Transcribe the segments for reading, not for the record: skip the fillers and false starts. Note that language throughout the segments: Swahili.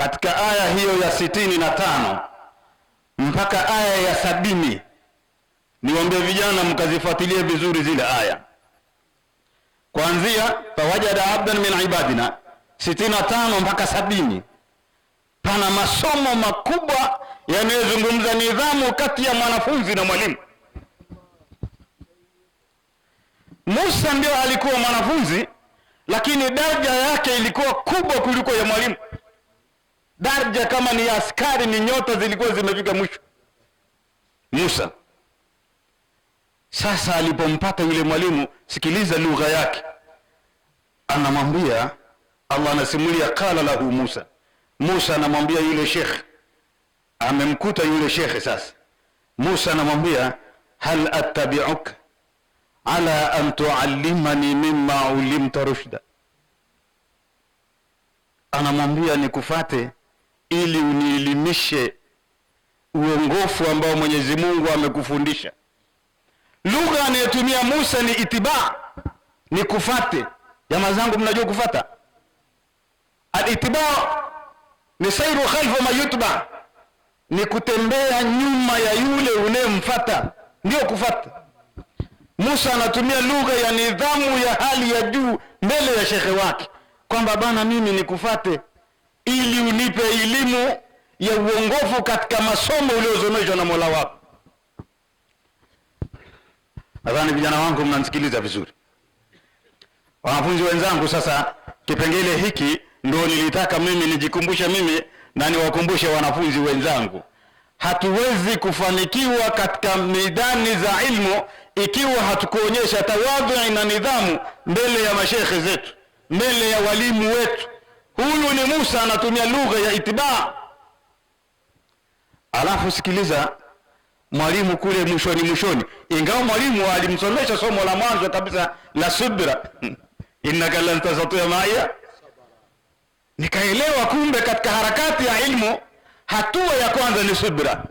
katika aya hiyo ya 65 mpaka aya ya 70. Niombe vijana mkazifuatilie vizuri zile aya kuanzia fawajada abdan min ibadina 65 mpaka 70. Pana masomo makubwa yanayozungumza nidhamu kati ya mwanafunzi na mwalimu. Musa ndio alikuwa mwanafunzi, lakini daraja yake ilikuwa kubwa kuliko ya mwalimu. Daraja kama ni askari, ni nyota zilikuwa zimefika mwisho. Musa sasa alipompata yule mwalimu, sikiliza lugha yake, anamwambia, Allah anasimulia, qala lahu Musa, Musa anamwambia yule shekhe, amemkuta yule shekhe. Sasa Musa anamwambia, hal attabi'uka ala an tuallimani mimma ulimta rushda, anamwambia nikufate ili unielimishe uongofu ambao Mwenyezi Mungu amekufundisha. Lugha anayotumia Musa ni itiba, ni kufate. Jamaa zangu, mnajua kufata? Al-itiba ni sairu khalfa ma yutba, ni kutembea nyuma ya yule unayemfuata, ndio kufata. Musa anatumia lugha ya nidhamu ya hali ya juu mbele ya shekhe wake, kwamba bana, mimi nikufate ili unipe elimu ya uongofu katika masomo uliozomeshwa na Mola wako. Nadhani vijana wangu mnanisikiliza vizuri. Wanafunzi wenzangu, sasa kipengele hiki ndio nilitaka mimi nijikumbushe mimi na niwakumbushe wanafunzi wenzangu. Hatuwezi kufanikiwa katika midani za ilmu ikiwa hatukuonyesha tawadhu na nidhamu mbele ya mashekhe zetu, mbele ya walimu wetu. Huyu ni Musa, anatumia lugha ya itibaa. Alafu sikiliza mwalimu kule mwishoni, ingawa mwalimu alimsomesha somo la mwanzo kabisa la subra, innaka lan tastati'a ma'iya, nikaelewa kumbe katika harakati ya ilmu hatua ya kwanza ni subra.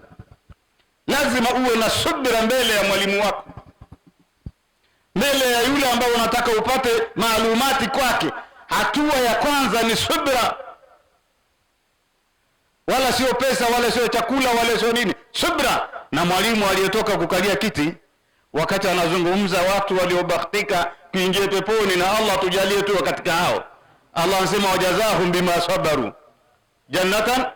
Lazima uwe na subra mbele ya mwalimu wako, mbele ya yule ambao unataka upate maalumati kwake. Hatua ya kwanza ni subra, wala sio pesa, wala sio chakula, wala sio nini. Subra. Na mwalimu aliyetoka kukalia kiti, wakati anazungumza watu waliobahatika kuingia peponi, na Allah tujalie tu katika hao, Allah anasema wajazahum bima sabaru jannatan,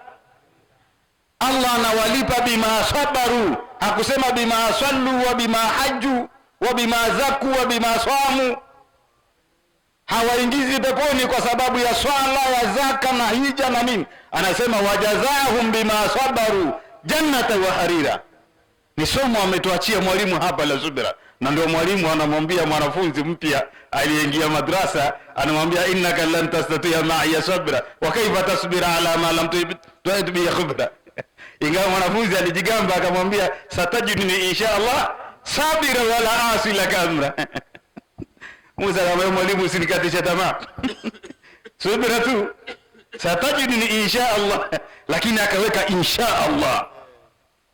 Allah anawalipa bima sabaru. Hakusema bima sallu wa bima haju wa bima zaku wa bima samu. Hawaingizi peponi kwa sababu ya swala ya zaka na hija na nini. Anasema wajazahum bima sabaru jannata wa harira. Ni somo ametuachia mwalimu hapa la subira, na ndio mwalimu anamwambia mwanafunzi mpya aliyeingia madrasa, anamwambia innaka lan tastati'a ma'iya sabra wa kaifa tasbira ala ma lam tuhit bi khibra. Ingawa mwanafunzi alijigamba akamwambia satajiduni insha Allah sabira wala asi laka amra. Musa akamwambia mwalimu, usinikatishe tamaa. Subira tu, satajiduni insha Allah, lakini akaweka insha Allah.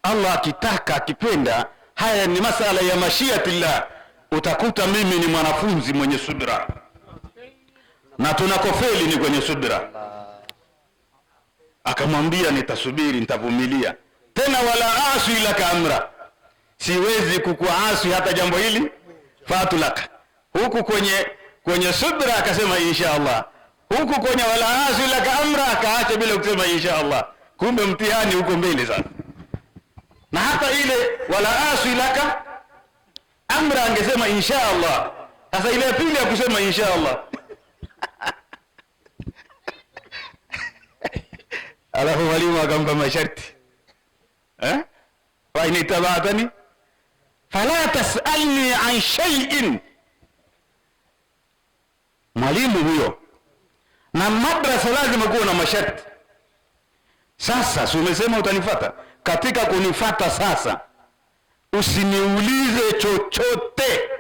Allah akitaka akipenda, haya ni masala ya mashiatillah. Utakuta mimi ni mwanafunzi mwenye subira, na tunakofeli ni kwenye subira. Akamwambia nitasubiri, nitavumilia, tena wala asu laka amra, siwezi kukuasi hata jambo hili fatulaka. Huku kwenye subira akasema insha Allah, huku kwenye wala asu laka amra akaacha bila kusema insha Allah. Kumbe mtihani huko mbele sana. Na hata ile wala asu laka amra angesema insha Allah. Sasa ile pili ya kusema insha Allah alafu mwalimu akampa masharti, fa in tabatani fala tasalni an shay'in. Mwalimu huyo, na madrasa lazima kuwa na masharti. Sasa si umesema utanifuata? Katika kunifuata sasa usiniulize chochote,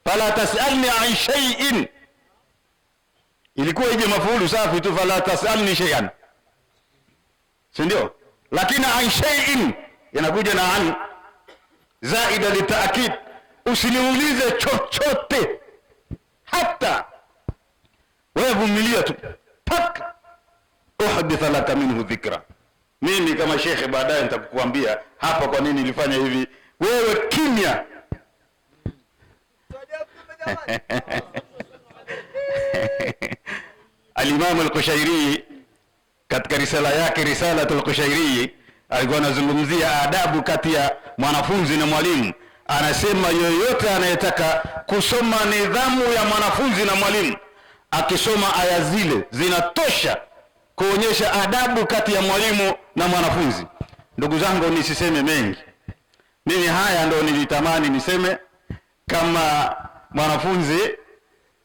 fala tasalni an shay'in. Ilikuwa ije mafuulu safi tu, fala tasalni shay'an, si ndio? Lakini an shay'in inakuja na an zaida litaakid. Usiniulize chochote, hata wewe vumilia tu paka uhditha laka minhu dhikra. Mimi kama shekhe baadaye nitakukuambia hapa kwa nini nilifanya hivi. Wewe kimya. Al-Imam al-Qushairi katika risala yake Risalatul Qushairi alikuwa anazungumzia adabu kati ya mwanafunzi na mwalimu. Anasema yoyote anayetaka kusoma nidhamu ya mwanafunzi na mwalimu, akisoma aya zile zinatosha kuonyesha adabu kati ya mwalimu na mwanafunzi. Ndugu zangu, nisiseme mengi. Mimi haya ndio nilitamani niseme kama mwanafunzi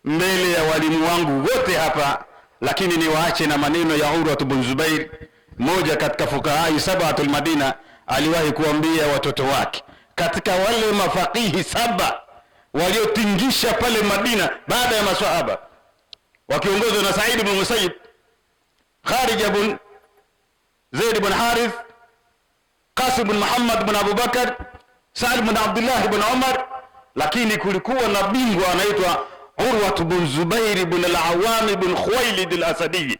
mbele ya walimu wangu wote hapa, lakini niwaache na maneno ya Urwa bin Zubair, mmoja katika fuqaha sabatul Madina. Aliwahi kuambia watoto wake katika wale mafakihi 7 waliotingisha pale Madina baada ya maswahaba, wakiongozwa na Said ibn Musayyib, Kharij ibn Zaid ibn Harith, Qasim ibn Muhammad ibn Abu Bakar, Sa'id ibn Abdullah ibn Umar, lakini kulikuwa na bingwa anaitwa Urwa bin Zubair ibn al-Awwam ibn Khuwailid al-Asadi.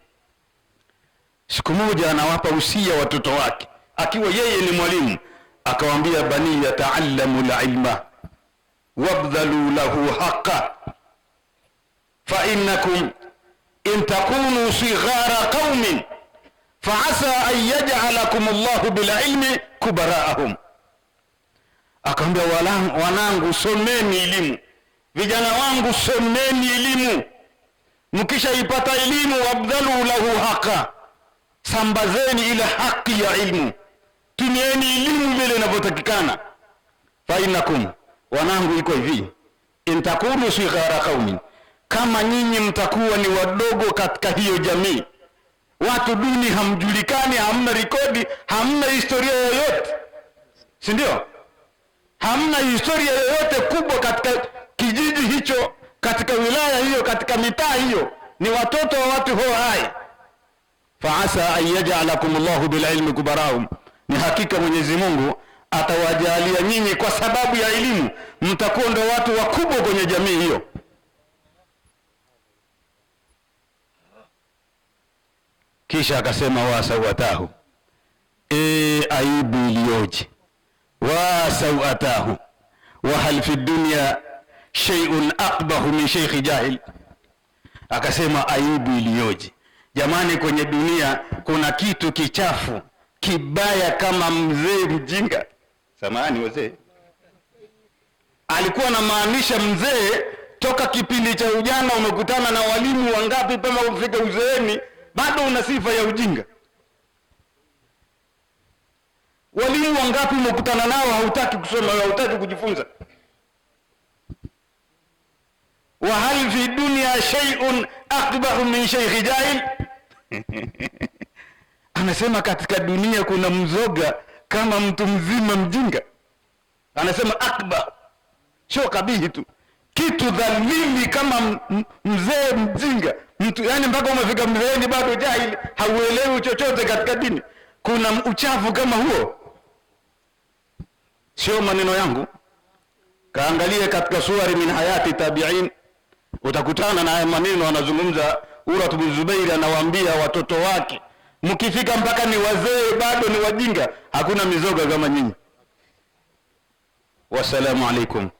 Siku moja anawapa usia watoto wake akiwa yeye ni mwalimu, akawaambia, bani yata'allamu al-ilma wabdhalu lahu haqqa fa innakum in takunu sighara qaumin fa'asa an yaj'alakum Allahu bil ilmi kubara'ahum. Akaambia, wanangu someni elimu, vijana wangu someni elimu, mkishaipata elimu wabdhalu lahu haqqa, sambazeni ile haki ya ilmu, tumieni elimu vile inavyotakikana. Fa innakum, wanangu, iko hivi, intakunu sighara qaumin, kama nyinyi mtakuwa ni wadogo katika hiyo jamii, watu duni, hamjulikani, hamna rekodi, hamna historia yoyote, si ndio? Hamna historia yoyote kubwa katika kijiji hicho, katika wilaya hiyo, katika mitaa hiyo, ni watoto wa watu hai. Faasa an yaj'alakum Allahu bil ilmi kubarahum, ni hakika Mwenyezi Mungu atawajalia nyinyi kwa sababu ya elimu mtakuwa ndo watu wakubwa kwenye jamii hiyo. Kisha akasema, wasawatahu, aibu iliyoje, wasawatahu wa hal fi dunya shay'un aqbahu min shaykh jahil. Akasema aibu iliyoje jamani, kwenye dunia kuna kitu kichafu kibaya kama mzee mjinga. Samahani wazee, alikuwa anamaanisha mzee toka kipindi cha ujana umekutana na walimu wangapi mpaka ufike uzeeni bado una sifa ya ujinga? Walimu wangapi umekutana nao hautaki kusoma, hautaki kujifunza? Wa hal fi dunya shay'un aqbahu min shaykh jahil. Anasema katika dunia kuna mzoga kama mtu mzima mjinga. Anasema akbar, sio kabihi tu, kitu dhalili kama mzee mjinga. Mtu yani mpaka umefika mzeeni bado jahili, hauelewi chochote katika dini. Kuna uchafu kama huo? Sio maneno yangu, kaangalie katika suwari min hayati tabi'in, utakutana na haya maneno. Anazungumza Urwa bin Zubair, anawaambia watoto wake, mkifika mpaka ni wazee bado ni wajinga, hakuna mizoga kama nyinyi. Wassalamu alaikum